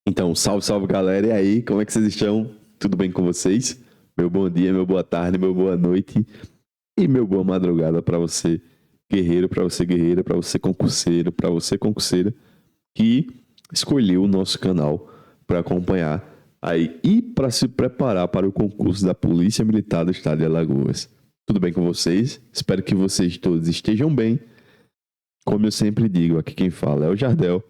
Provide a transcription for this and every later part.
Então, salve, salve galera, e aí, como é que vocês estão? Tudo bem com vocês? Meu bom dia, meu boa tarde, meu boa noite e meu boa madrugada para você, guerreiro, para você, guerreira, para você, concurseira, que escolheu o nosso canal para acompanhar aí e para se preparar para o concurso da Polícia Militar do Estado de Alagoas. Tudo bem com vocês? Espero que vocês todos estejam bem. Como eu sempre digo, aqui quem fala é o Jardel.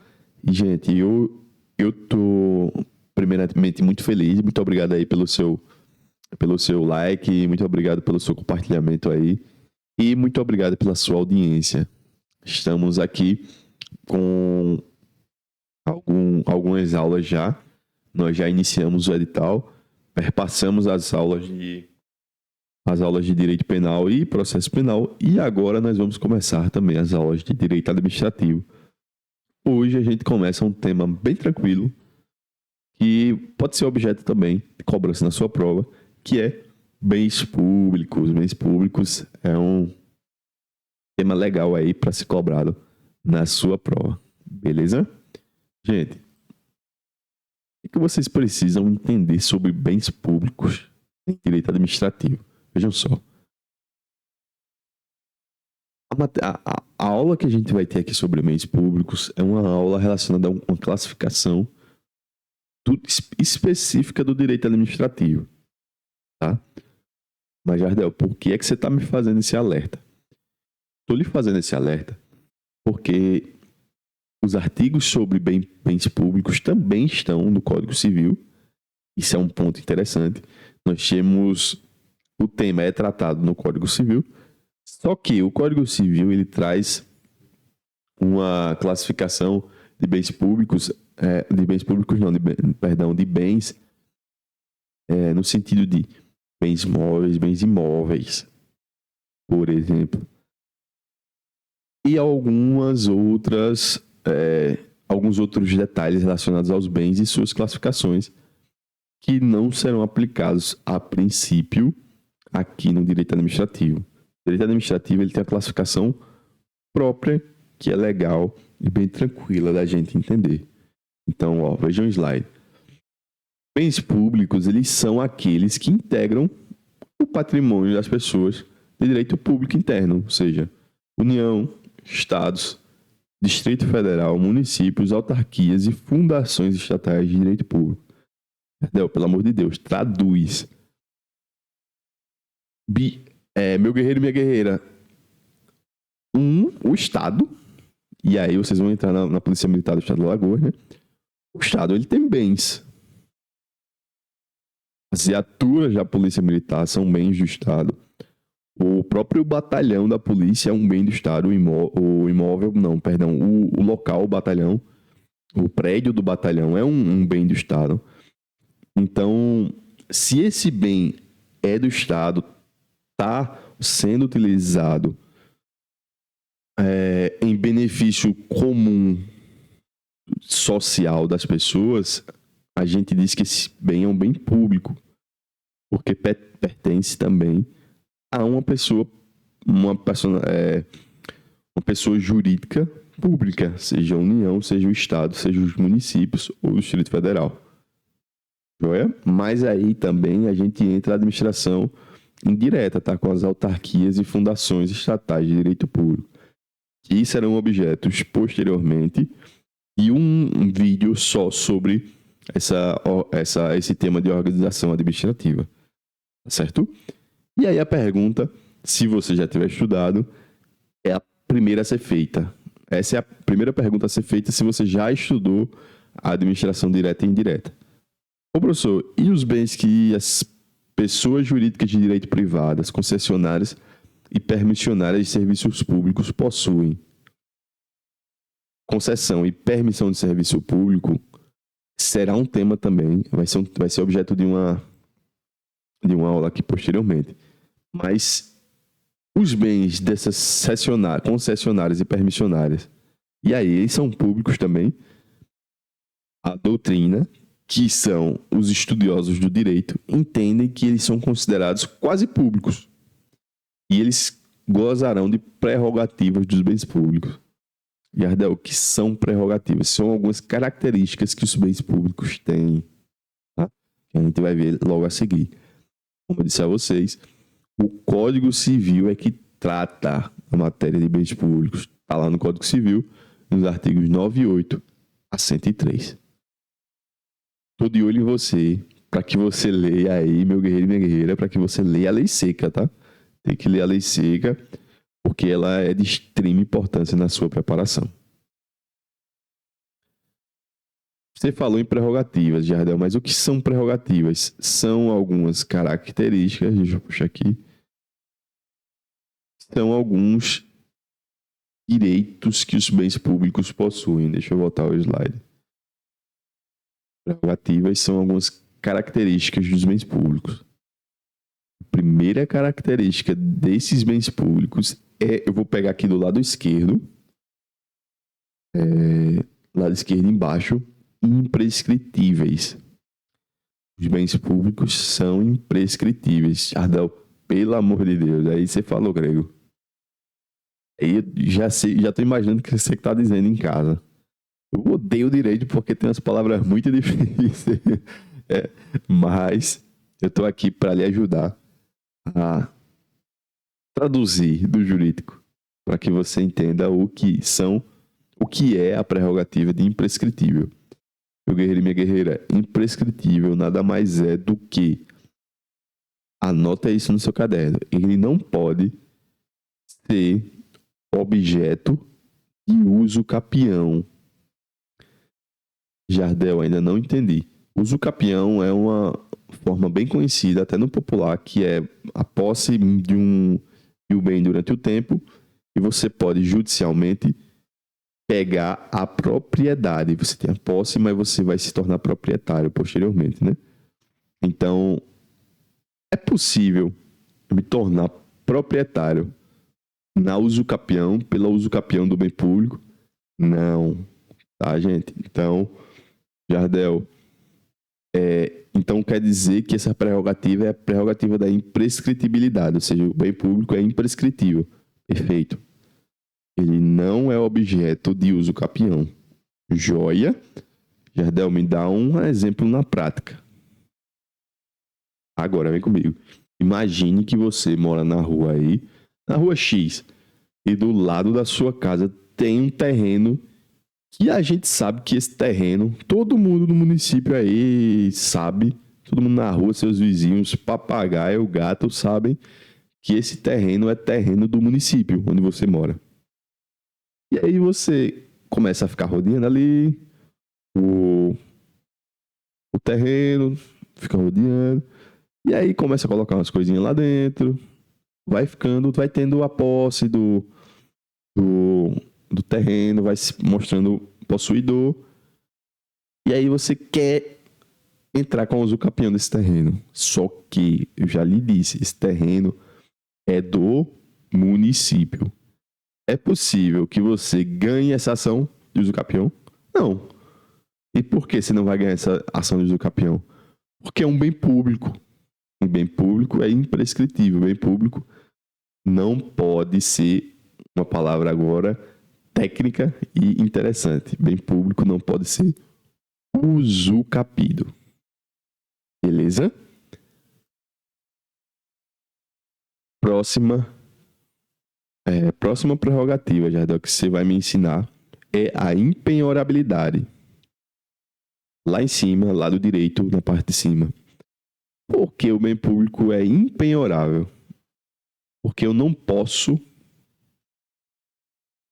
E, gente, eu tô primeiramente muito feliz. Muito obrigado aí pelo seu like, muito obrigado pelo seu compartilhamento aí e muito obrigado pela sua audiência. Estamos aqui com algumas aulas já. Nós já iniciamos o edital, perpassamos as aulas de direito penal e processo penal e agora nós vamos começar também as aulas de direito administrativo. Hoje a gente começa um tema bem tranquilo, que pode ser objeto também de cobrança na sua prova, que é bens públicos. Bens públicos é um tema legal aí para ser cobrado na sua prova. Beleza? Gente, o que vocês precisam entender sobre bens públicos em direito administrativo? Vejam só. A aula que a gente vai ter aqui sobre bens públicos é uma aula relacionada a uma classificação específica do direito administrativo, tá? Mas, Jardel, por que é que você está me fazendo esse alerta? Estou lhe fazendo esse alerta porque os artigos sobre bens públicos também estão no Código Civil. Isso é um ponto interessante. Nós temos... O tema é tratado no Código Civil, só que o Código Civil ele traz uma classificação de bens públicos, de bens no sentido de bens móveis, bens imóveis, por exemplo. E alguns outros detalhes relacionados aos bens e suas classificações que não serão aplicados a princípio aqui no direito administrativo. O direito administrativo ele tem a classificação própria, que é legal e bem tranquila da gente entender. Então, vejam o slide. Bens públicos, eles são aqueles que integram o patrimônio das pessoas de direito público interno, ou seja, União, Estados, Distrito Federal, municípios, autarquias e fundações estatais de direito público. Perdão, pelo amor de Deus, traduz. Meu guerreiro e minha guerreira. O Estado, e aí vocês vão entrar na Polícia Militar do Estado de Alagoas, né? O Estado, ele tem bens. As viaturas da Polícia Militar são bens do Estado. O próprio batalhão da polícia é um bem do Estado. O local, o batalhão, o prédio do batalhão é um bem do Estado. Então, se esse bem é do Estado, está sendo utilizado em benefício comum social das pessoas, a gente diz que esse bem é um bem público, porque pertence também a uma pessoa jurídica pública, seja a União, seja o Estado, seja os municípios ou o Distrito Federal. Joia? Mas aí também a gente entra na administração indireta, tá? Com as autarquias e fundações estatais de direito público, que serão objetos posteriormente e um vídeo só sobre esse tema de organização administrativa, certo? E aí a pergunta, se você já tiver estudado, é a primeira a ser feita. Essa é a primeira pergunta a ser feita se você já estudou a administração direta e indireta. Ô professor, e os bens que as pessoas jurídicas de direito privado, as concessionárias e permissionárias de serviços públicos possuem? Concessão e permissão de serviço público será um tema também, vai ser objeto de uma aula aqui posteriormente. Mas os bens dessas concessionárias e permissionárias, e aí eles são públicos também, a doutrina, que são os estudiosos do direito, entendem que eles são considerados quase públicos. E eles gozarão de prerrogativas dos bens públicos. Jardel, o que são prerrogativas? São algumas características que os bens públicos têm, tá? Que a gente vai ver logo a seguir. Como eu disse a vocês, o Código Civil é que trata a matéria de bens públicos. Está lá no Código Civil, nos artigos 9 e 8 a 103. Tô de olho em você, para que você leia aí, meu guerreiro e minha guerreira, para que você leia a lei seca, tá? Tem que ler a lei seca, porque ela é de extrema importância na sua preparação. Você falou em prerrogativas, Jardel, mas o que são prerrogativas? São algumas características, deixa eu puxar aqui, são alguns direitos que os bens públicos possuem. Deixa eu voltar ao slide. Prerrogativas são algumas características dos bens públicos. A primeira característica desses bens públicos é, eu vou pegar aqui do lado esquerdo, lado esquerdo embaixo, imprescritíveis. Os bens públicos são imprescritíveis. Jardel, pelo amor de Deus, aí você falou grego. Aí eu já tô imaginando o que você está dizendo em casa. Eu odeio direito porque tem umas palavras muito difíceis. Mas eu tô aqui para lhe ajudar a traduzir do jurídico para que você entenda o que é a prerrogativa de imprescritível. Meu guerreiro e minha guerreira, imprescritível nada mais é do que, anota isso no seu caderno, ele não pode ser objeto de uso capião. Jardel, ainda não entendi. Uso capião é uma forma bem conhecida, até no popular, que é a posse de um bem durante o tempo, e você pode judicialmente pegar a propriedade. Você tem a posse, mas você vai se tornar proprietário posteriormente, né? Então, é possível me tornar proprietário na usucapião, pela usucapião do bem público? Não, tá, gente? Então, Jardel, então quer dizer que essa prerrogativa é a prerrogativa da imprescritibilidade, ou seja, o bem público é imprescritível. Perfeito. Ele não é objeto de uso capião. Joia. Jardel, me dá um exemplo na prática. Agora, vem comigo. Imagine que você mora na rua aí, na rua X, e do lado da sua casa tem um terreno que a gente sabe que esse terreno, todo mundo no município aí sabe, todo mundo na rua, seus vizinhos, papagaio, gato, sabem que esse terreno é terreno do município onde você mora. E aí você começa a ficar rodeando ali o terreno, fica rodeando, e aí começa a colocar umas coisinhas lá dentro, vai tendo a posse do terreno, vai se mostrando possuidor, e aí você quer entrar com o usucapião desse terreno. Só que, eu já lhe disse, esse terreno é do município. É possível que você ganhe essa ação de usucapião? Não. E por que você não vai ganhar essa ação de usucapião? Porque é um bem público. Um bem público é imprescritível. Bem público não pode ser, uma palavra agora técnica e interessante. Bem público não pode ser usucapido. Beleza? Próxima prerrogativa, Jardel, que você vai me ensinar é a impenhorabilidade. Lá em cima, lado direito, na parte de cima. Por que o bem público é impenhorável? Porque eu não posso,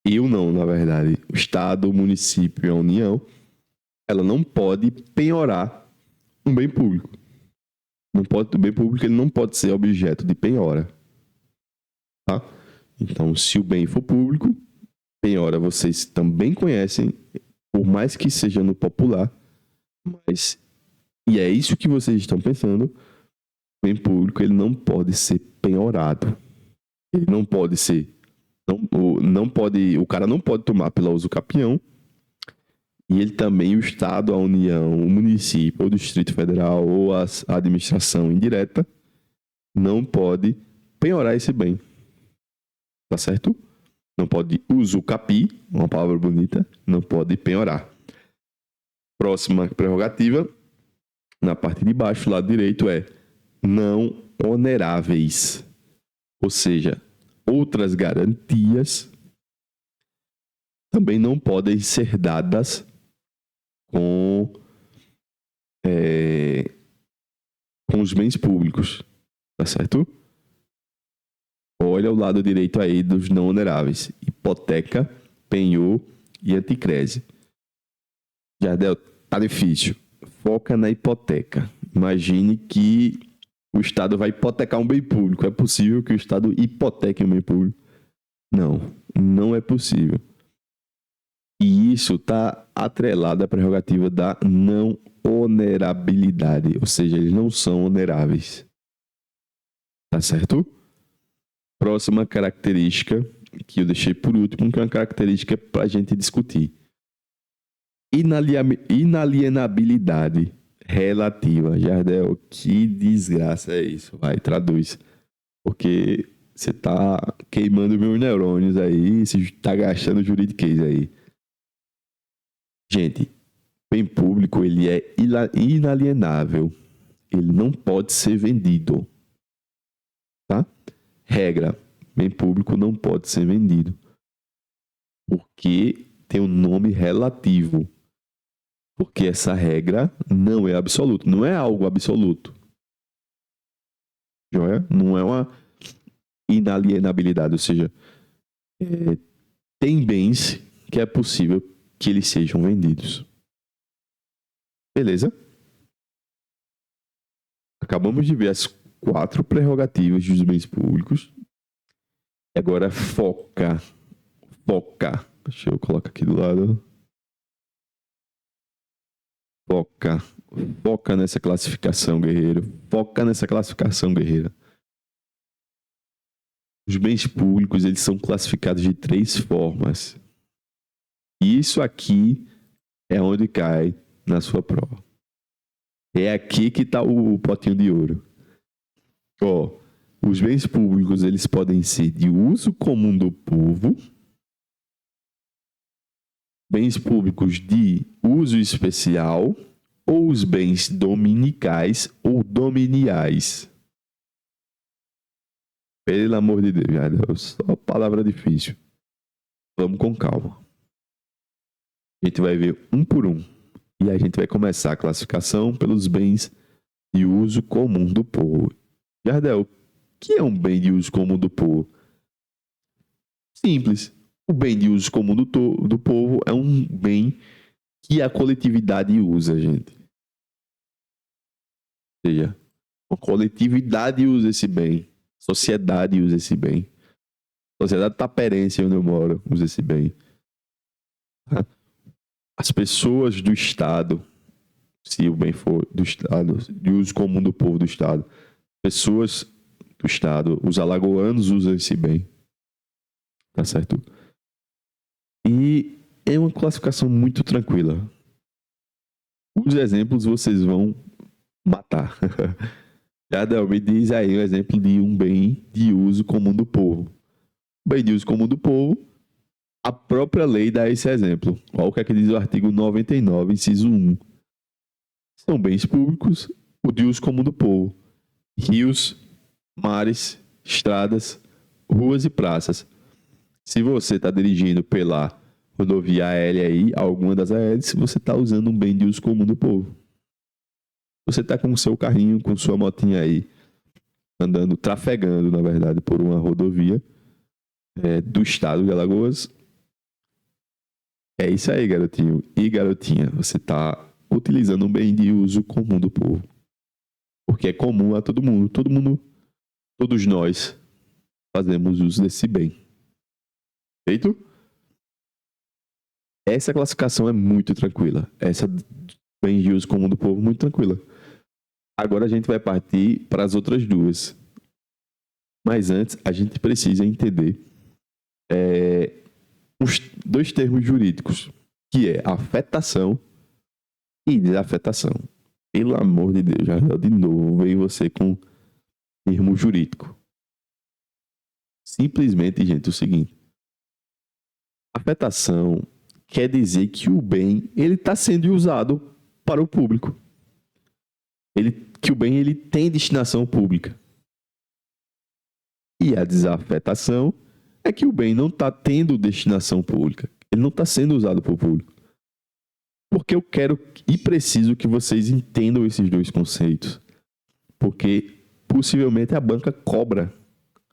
na verdade, o Estado, o município e a União, ela não pode penhorar um bem público. O bem público ele não pode ser objeto de penhora. Tá? Então, se o bem for público, penhora vocês também conhecem, por mais que seja no popular, mas, e é isso que vocês estão pensando, o bem público ele não pode ser penhorado. Ele não pode ser, o cara não pode tomar pela usucapião, e ele também, o Estado, a União, o município, ou o Distrito Federal, ou a administração indireta, não pode penhorar esse bem. Tá certo? Não pode usucapi, uma palavra bonita, não pode penhorar. Próxima prerrogativa, na parte de baixo, lado direito, é não oneráveis. Ou seja, outras garantias também não podem ser dadas com os bens públicos, tá certo? Olha o lado direito aí dos não oneráveis: hipoteca, penhor e anticrese. Jardel, tá difícil. Foca na hipoteca. Imagine que o Estado vai hipotecar um bem público. É possível que o Estado hipoteque um bem público? Não, não é possível. E isso está atrelado à prerrogativa da não onerabilidade, ou seja, eles não são oneráveis. Tá certo? Próxima característica, que eu deixei por último, que é uma característica para a gente discutir. Inalienabilidade relativa. Jardel, que desgraça é isso? Vai, traduz. Porque você tá queimando meus neurônios aí, você tá gastando juridiquês aí. Gente, bem público, ele é inalienável. Ele não pode ser vendido. Tá? Regra, bem público não pode ser vendido. Porque tem um nome relativo. Porque essa regra não é absoluta. Não é algo absoluto. Joia? Não é uma inalienabilidade. Ou seja, tem bens que é possível que eles sejam vendidos. Beleza? Acabamos de ver as 4 prerrogativas dos bens públicos. E agora foca. Deixa eu colocar aqui do lado. Foca nessa classificação, guerreiro. Foca nessa classificação, guerreira. Os bens públicos, eles são classificados de 3 formas. E isso aqui é onde cai na sua prova. É aqui que está o potinho de ouro. Os bens públicos, eles podem ser de uso comum do povo, bens públicos de uso especial, ou os bens dominicais ou dominiais. Pelo amor de Deus, só palavra difícil. Vamos com calma. A gente vai ver um por um. E a gente vai começar a classificação pelos bens de uso comum do povo. Jardel, o que é um bem de uso comum do povo? Simples. O bem de uso comum do povo é um bem que a coletividade usa, gente. Ou seja, a coletividade usa esse bem. A sociedade usa esse bem. A sociedade taperense, onde eu moro, usa esse bem. As pessoas do Estado, se o bem for do Estado, de uso comum do povo do Estado, pessoas do Estado, os alagoanos usam esse bem. Tá certo? E é uma classificação muito tranquila. Os exemplos vocês vão matar. Jardel, me diz aí um exemplo de um bem de uso comum do povo. Bem de uso comum do povo, a própria lei dá esse exemplo. Olha o que é que diz o artigo 99, inciso 1. São bens públicos, o de uso comum do povo. Rios, mares, estradas, ruas e praças. Se você está dirigindo pela rodovia aérea aí, alguma das aéreas, você está usando um bem de uso comum do povo. Você está com o seu carrinho, com sua motinha aí, andando, trafegando, na verdade, por uma rodovia do estado de Alagoas. É isso aí, garotinho e garotinha. Você está utilizando um bem de uso comum do povo. Porque é comum a todo mundo. Todos nós fazemos uso desse bem. Feito? Essa classificação é muito tranquila. Essa bem de uso comum do povo, muito tranquila. Agora a gente vai partir para as outras duas. Mas antes, a gente precisa entender os 2 termos jurídicos, que é afetação e desafetação. Pelo amor de Deus, já de novo vem você com termo jurídico. Simplesmente, gente, o seguinte. Afetação quer dizer que o bem ele está sendo usado para o público. Que o bem ele tem destinação pública. E a desafetação é que o bem não está tendo destinação pública. Ele não está sendo usado por público. Porque eu quero e preciso que vocês entendam esses dois conceitos. Porque possivelmente a banca cobra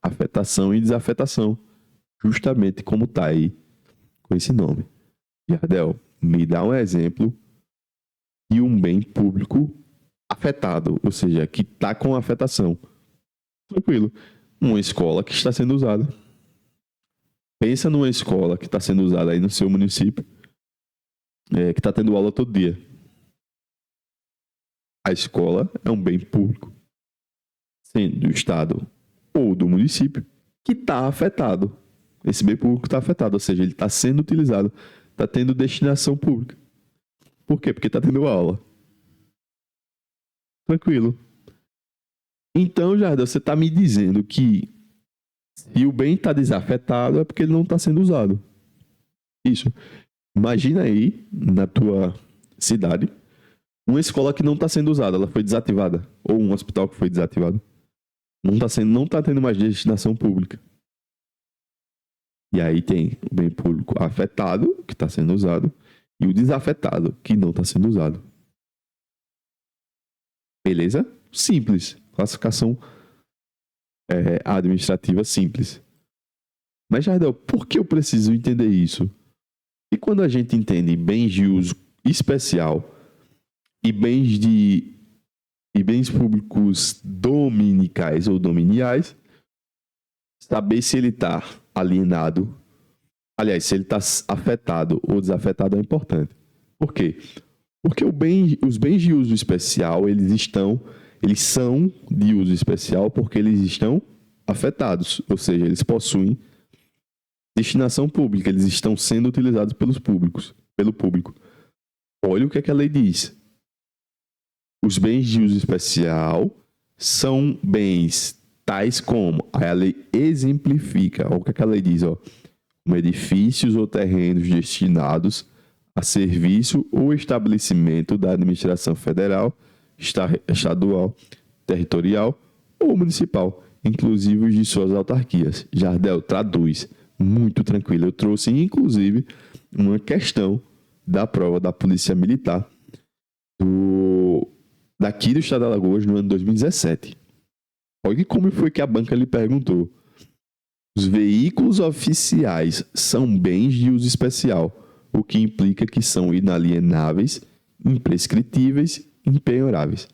afetação e desafetação. Justamente como está aí com esse nome. Jardel, me dá um exemplo de um bem público afetado, ou seja, que está com afetação. Tranquilo. Uma escola que está sendo usada. Pensa numa escola que está sendo usada aí no seu município, que está tendo aula todo dia. A escola é um bem público, sendo do estado ou do município, que está afetado. Esse bem público está afetado, ou seja, ele está sendo utilizado, está tendo destinação pública. Por quê? Porque está tendo aula. Tranquilo. Então, Jardel, você está me dizendo que se o bem está desafetado é porque ele não está sendo usado. Isso. Imagina aí, na tua cidade, uma escola que não está sendo usada, ela foi desativada. Ou um hospital que foi desativado. Não está tendo mais destinação pública. E aí tem o bem público afetado, que está sendo usado, e o desafetado, que não está sendo usado. Beleza? Simples. Classificação administrativa simples. Mas, Jardel, por que eu preciso entender isso? E quando a gente entende bens de uso especial e bens públicos dominicais ou dominiais, saber se ele está alienado, aliás, se ele está afetado ou desafetado é importante. Por quê? Porque os bens de uso especial, eles são de uso especial porque eles estão afetados, ou seja, eles possuem destinação pública, eles estão sendo utilizados pelo público. Olha o que a lei diz. Os bens de uso especial são bens tais como, aí a lei exemplifica, olha o que a lei diz, como edifícios ou terrenos destinados a serviço ou estabelecimento da administração federal, estadual, territorial ou municipal, inclusive os de suas autarquias. Jardel, traduz. Muito tranquilo. Eu trouxe, inclusive, uma questão da prova da Polícia Militar daqui do estado de Alagoas no ano 2017. Olha como foi que a banca lhe perguntou. Os veículos oficiais são bens de uso especial, o que implica que são inalienáveis, imprescritíveis e impenhoráveis.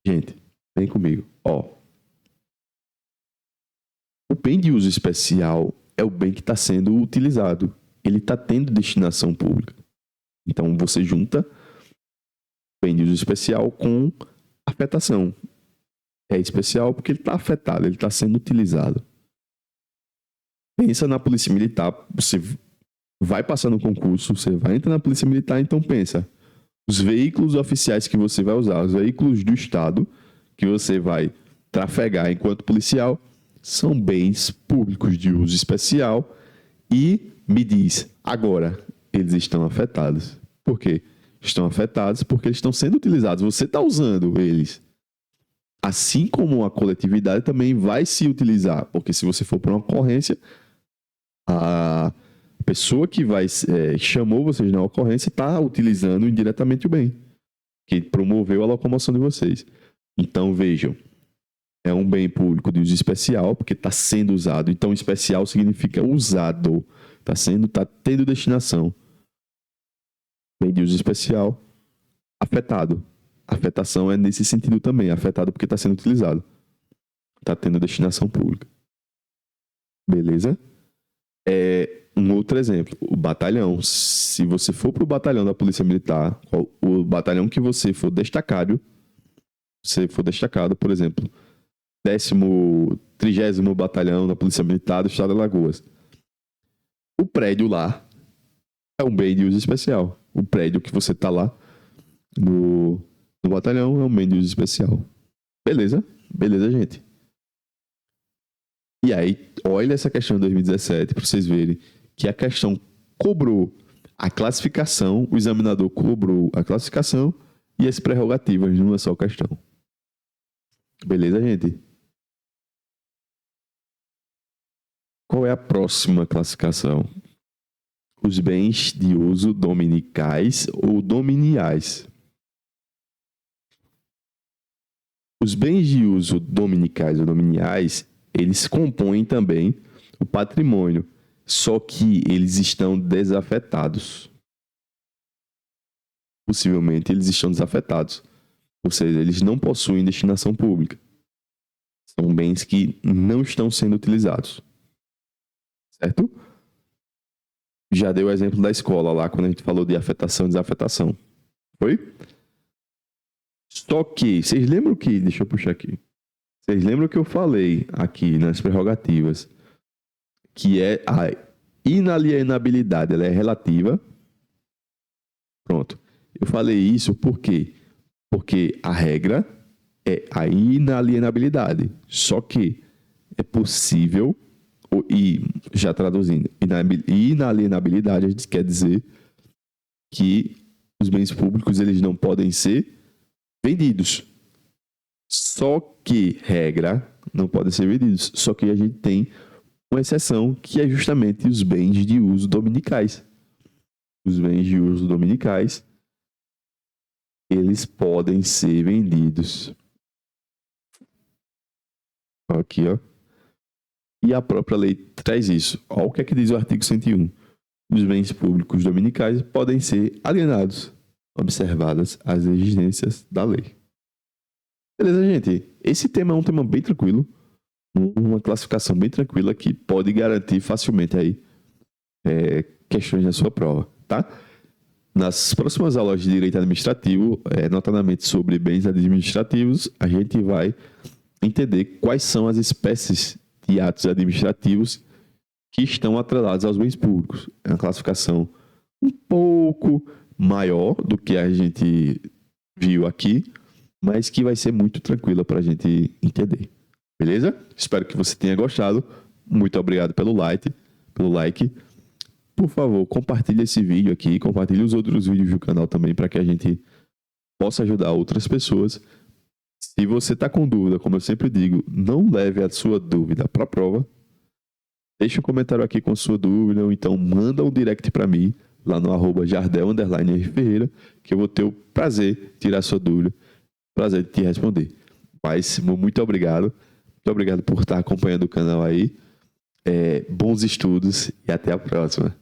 Gente, vem comigo. O bem de uso especial é o bem que está sendo utilizado. Ele está tendo destinação pública. Então, você junta bem de uso especial com afetação. É especial porque ele está afetado, ele está sendo utilizado. Pensa na Polícia Militar, você vai passar no concurso, você vai entrar na Polícia Militar, então pensa. Os veículos oficiais que você vai usar, os veículos do Estado que você vai trafegar enquanto policial, são bens públicos de uso especial e me diz, agora, eles estão afetados. Por quê? Estão afetados porque eles estão sendo utilizados. Você está usando eles. Assim como a coletividade também vai se utilizar. Porque se você for para uma ocorrência, a pessoa que chamou vocês na ocorrência está utilizando indiretamente o bem. Que promoveu a locomoção de vocês. Então, vejam. É um bem público de uso especial, porque está sendo usado. Então, especial significa usado. Está tendo destinação. Bem de uso especial, afetado. Afetação é nesse sentido também. Afetado porque está sendo utilizado. Está tendo destinação pública. Beleza? Um outro exemplo. O batalhão. Se você for para o batalhão da Polícia Militar, o batalhão que você for destacado, por exemplo, 30º Batalhão da Polícia Militar do Estado de Alagoas. O prédio lá é um bem de uso especial. O prédio que você está lá no batalhão é um bem de uso especial. Beleza? Beleza, gente? E aí, olha essa questão de 2017 para vocês verem que a questão cobrou a classificação, o examinador cobrou a classificação e as prerrogativas numa só questão. Beleza, gente? Qual é a próxima classificação? Os bens de uso dominicais ou dominiais. Os bens de uso dominicais ou dominiais, eles compõem também o patrimônio, só que eles estão desafetados. Possivelmente eles estão desafetados, ou seja, eles não possuem destinação pública. São bens que não estão sendo utilizados. Certo? Já dei o exemplo da escola lá, quando a gente falou de afetação e desafetação. Foi? Só que, vocês lembram que... Deixa eu puxar aqui. Vocês lembram que eu falei aqui nas prerrogativas que é a inalienabilidade, ela é relativa? Pronto. Eu falei isso por quê? Porque a regra é a inalienabilidade. Só que é possível, e já traduzindo, inalienabilidade, a gente quer dizer que os bens públicos eles não podem ser vendidos. Só que, regra, não podem ser vendidos. Só que a gente tem uma exceção, que é justamente os bens de uso dominicais. Os bens de uso dominicais, eles podem ser vendidos. Aqui, ó. E a própria lei traz isso. Olha o que é que diz o artigo 101. Os bens públicos dominicais podem ser alienados, observadas as exigências da lei. Beleza, gente? Esse tema é um tema bem tranquilo. Uma classificação bem tranquila que pode garantir facilmente aí questões na sua prova, tá? Nas próximas aulas de direito administrativo, notadamente sobre bens administrativos, a gente vai entender quais são as espécies de atos administrativos que estão atrelados aos bens públicos. É uma classificação um pouco maior do que a gente viu aqui, mas que vai ser muito tranquila para a gente entender. Beleza? Espero que você tenha gostado. Muito obrigado pelo like. Por favor, compartilhe esse vídeo aqui, compartilhe os outros vídeos do canal também para que a gente possa ajudar outras pessoas. Se você está com dúvida, como eu sempre digo, não leve a sua dúvida para a prova. Deixe um comentário aqui com a sua dúvida, ou então manda um direct para mim, lá no @jardel_Ferreira, que eu vou ter o prazer de tirar a sua dúvida, prazer de te responder. Mas, muito obrigado. Muito obrigado por estar acompanhando o canal aí. Bons estudos e até a próxima.